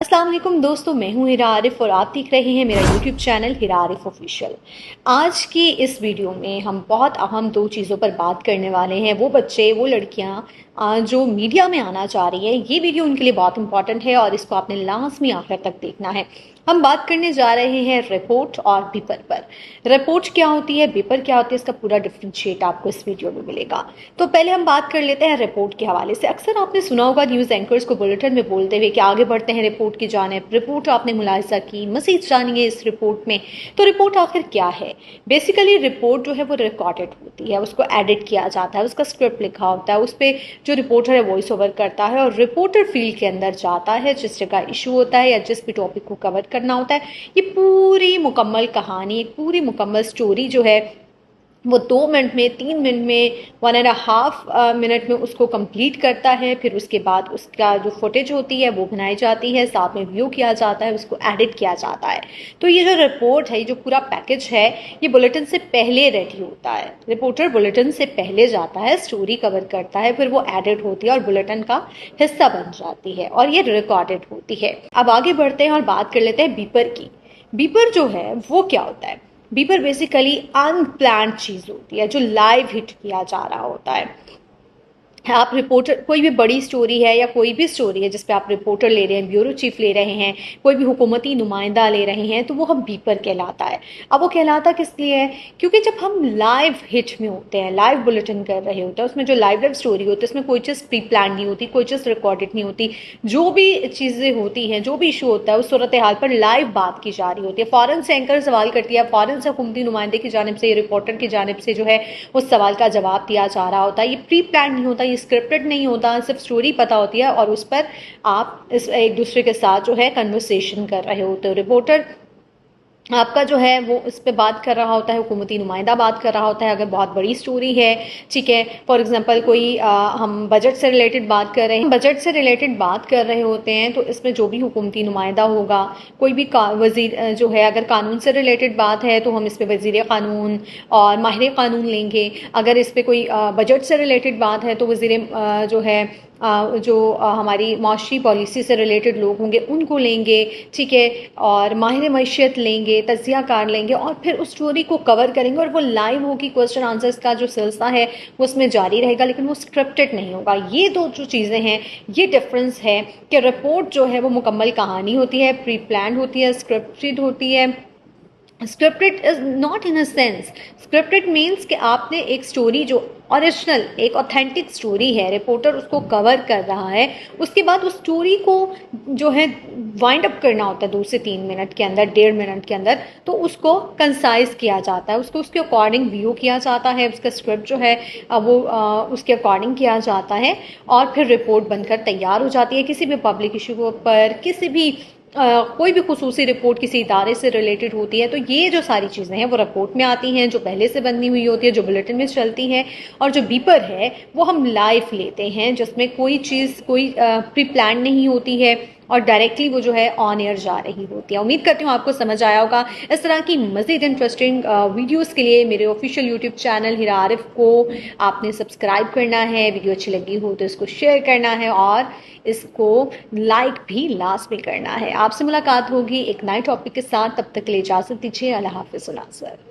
अस्सलाम वालेकुम दोस्तों, मैं हूं हिरा आरिफ और आप देख रहे हैं मेरा यूट्यूब चैनल हिरा आरिफ ऑफिशियल। आज की इस वीडियो में हम बहुत अहम दो चीज़ों पर बात करने वाले हैं। वो बच्चे, वो लड़कियां जो मीडिया में आना चाह रही हैं, ये वीडियो उनके लिए बहुत इंपॉर्टेंट है और इसको आपने लाजमी आखिर तक देखना है। हम बात करने जा रहे हैं रिपोर्ट और पेपर पर। रिपोर्ट क्या होती है, पेपर क्या होती है, इसका पूरा डिफ्रेंशिएट आपको इस वीडियो में मिलेगा। तो पहले हम बात कर लेते हैं रिपोर्ट के हवाले से। अक्सर आपने सुना होगा न्यूज़ एंकर्स को बुलेटिन में बोलते हुए कि आगे बढ़ते हैं रिपोर्ट की जानिब। रिपोर्ट आपने मुलाहिजा की, मज़ीद जानिए इस रिपोर्ट में। तो रिपोर्ट आखिर क्या है? बेसिकली रिपोर्ट जो है वो रिकॉर्डेड होती है, उसको एडिट किया जाता है, उसका स्क्रिप्ट लिखा होता है, उस पर जो रिपोर्टर है वॉइस ओवर करता है और रिपोर्टर फील्ड के अंदर जाता है जिस जगह इशू होता है या जिस भी टॉपिक को कवर करना होता है। ये पूरी मुकम्मल कहानी, एक पूरी मुकम्मल स्टोरी जो है वो 2 मिनट में, 3 मिनट में, 1.5 मिनट में उसको कंप्लीट करता है। फिर उसके बाद उसका जो फुटेज होती है वो बनाई जाती है, साथ में व्यू किया जाता है, उसको एडिट किया जाता है। तो ये जो रिपोर्ट है, जो पूरा पैकेज है, ये बुलेटिन से पहले रेडी होता है। रिपोर्टर बुलेटिन से पहले जाता है, स्टोरी कवर करता है, फिर वो एडिट होती है और बुलेटिन का हिस्सा बन जाती है और ये रिकॉर्डेड होती है। अब आगे बढ़ते हैं और बात कर लेते हैं बीपर की। बीपर जो है वो क्या होता है? बीपर बेसिकली अनप्लान्ड चीज़ होती है जो लाइव हिट किया जा रहा होता है। आप रिपोर्टर, कोई भी बड़ी स्टोरी है या कोई भी स्टोरी है जिस पे आप रिपोर्टर ले रहे हैं, ब्यूरो चीफ ले रहे हैं, कोई भी हुकूमती नुमाइंदा ले रहे हैं, तो वो हम बीपर कहलाता है। अब वो कहलाता किस लिए है? क्योंकि जब हम लाइव हिट में होते हैं, लाइव बुलेटिन कर रहे होते हैं, उसमें जो लाइव स्टोरी होती है उसमें कोई चीज़ प्री प्लान नहीं होती, कोई चीज़ रिकॉर्डेड नहीं होती। जो भी चीज़ें होती हैं, जो भी इशू होता है, उस सूरत हाल पर लाइव बात की जा रही होती है। फ़ौरन से एंकर सवाल करती है, फ़ौरन से हुकूमती नुमाइंदे की जानिब से, रिपोर्टर की जानिब से जो है उस सवाल का जवाब दिया जा रहा होता है। ये प्री प्लान नहीं होता, ये स्क्रिप्टेड नहीं होता, सिर्फ स्टोरी पता होती है और उस पर आप इस एक दूसरे के साथ जो है कन्वर्सेशन कर रहे होते हो। रिपोर्टर आपका जो है वो इस पे बात कर रहा होता है, हुकूमती नुमाइंदा बात कर रहा होता है। अगर बहुत बड़ी स्टोरी है, ठीक है, फॉर एग्जांपल कोई हम बजट से रिलेटेड बात कर रहे हैं, बजट से रिलेटेड बात कर रहे होते हैं, तो इसमें जो भी हुकूमती नुमाइंदा होगा, कोई भी वजीर जो है, अगर कानून से रिलेटेड बात है तो हम इस पे वजीर कानून और माहिर कानून लेंगे। अगर इस पे कोई बजट से रिलेटेड बात है तो वजीर जो है जो हमारी माशी पॉलिसी से रिलेटेड लोग होंगे उनको लेंगे, ठीक है, और माहिर मैशियत लेंगे, तज्जिया कार लेंगे और फिर उस स्टोरी को कवर करेंगे और वो लाइव होगी। क्वेश्चन आंसर्स का जो सिलसिला है वो उसमें जारी रहेगा, लेकिन वो स्क्रिप्टेड नहीं होगा। ये दो जो चीज़ें हैं, ये डिफरेंस है कि रिपोर्ट जो है वो मुकम्मल कहानी होती है, प्री प्लान होती है, स्क्रिप्टेड होती है। Scripted is not in a sense, scripted means कि आपने एक स्टोरी जो ओरिजिनल, एक ऑथेंटिक स्टोरी है, रिपोर्टर उसको कवर कर रहा है, उसके बाद उस स्टोरी को जो है वाइंड अप करना होता है 2 से 3 मिनट के अंदर, 1.5 मिनट के अंदर, तो उसको कंसाइज किया जाता है, उसको उसके अकॉर्डिंग व्यू किया जाता है, उसका स्क्रिप्ट जो है वो उसके अकॉर्डिंग किया जाता है और फिर रिपोर्ट बनकर तैयार हो जाती है। किसी भी पब्लिक इशू पर, किसी भी कोई भी खुसूसी रिपोर्ट किसी इदारे से रिलेटेड होती है, तो ये जो सारी चीज़ें हैं वो रिपोर्ट में आती हैं, जो पहले से बनी हुई होती है, जो बुलेटिन में चलती हैं। और जो बीपर है वो हम लाइव लेते हैं, जिसमें कोई चीज़, कोई प्री प्लान नहीं होती है और डायरेक्टली वो जो है ऑन एयर जा रही होती है। उम्मीद करती हूँ आपको समझ आया होगा। इस तरह की मज़ीद इंटरेस्टिंग वीडियोज़ के लिए मेरे ऑफिशियल यूट्यूब चैनल हिरा आरिफ को आपने सब्सक्राइब करना है। वीडियो अच्छी लगी हो तो इसको शेयर करना है और इसको लाइक भी लास्ट में करना है। आपसे मुलाकात होगी एक नए टॉपिक के साथ, तब तक के लिए इजाज़त दीजिए। अल्लाह हाफ़िज़।